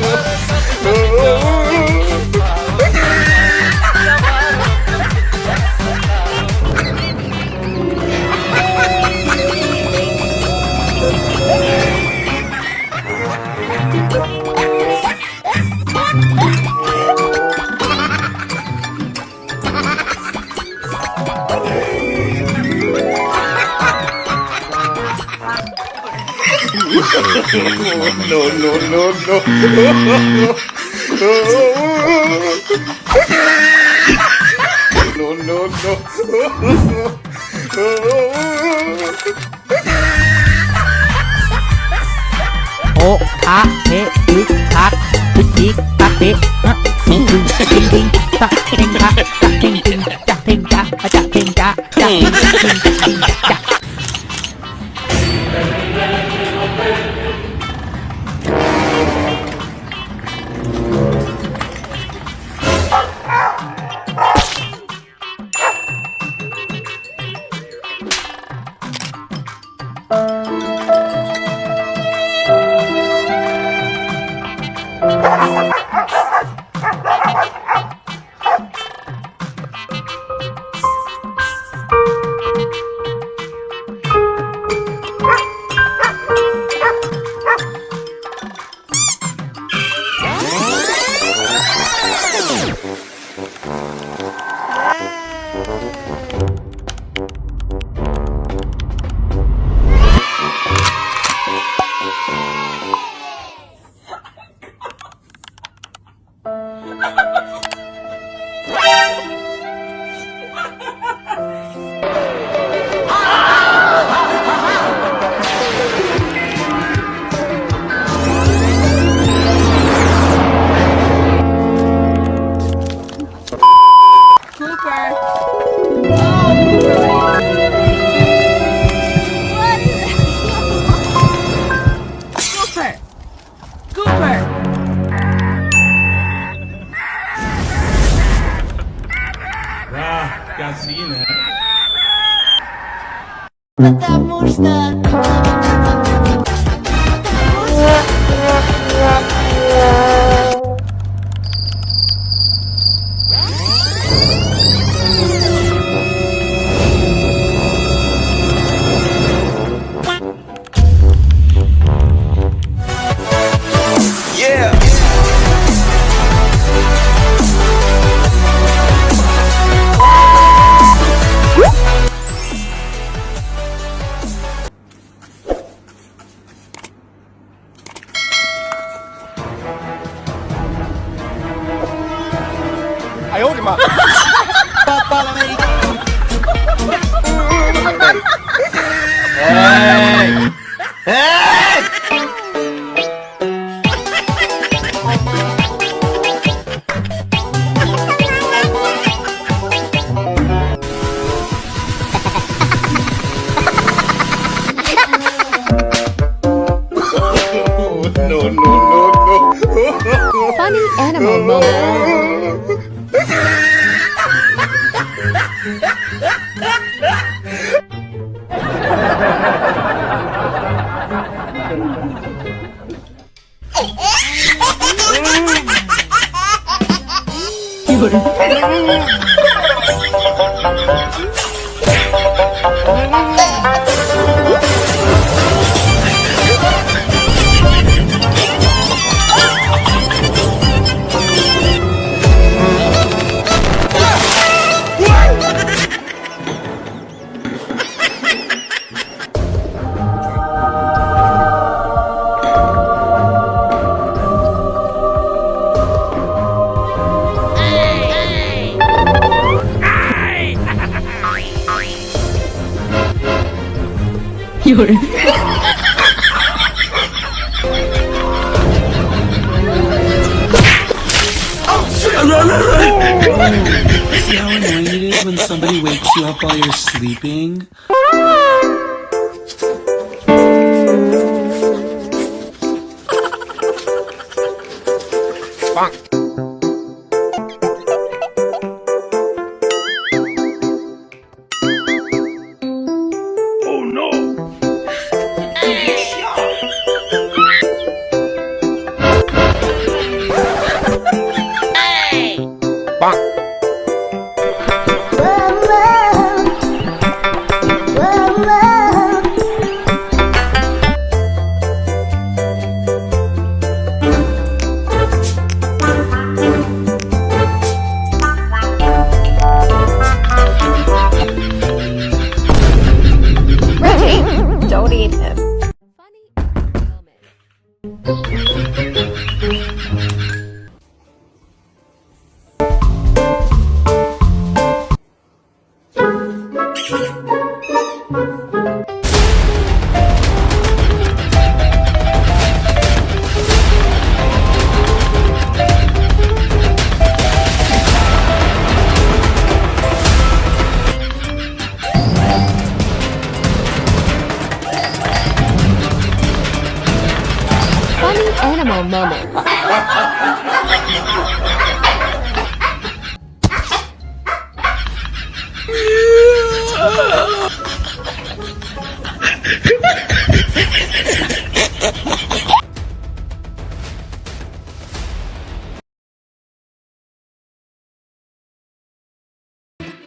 โอะอะเทอึทักทิกตักเตะทิงทิงทิงทิงตักเทงทักตักเทงทิงจักเทงจักจักเทงจักจักเทงทิงทิงจักПотому что Funny animal moment. See how annoying it is when somebody wakes you up while you're sleeping? moment.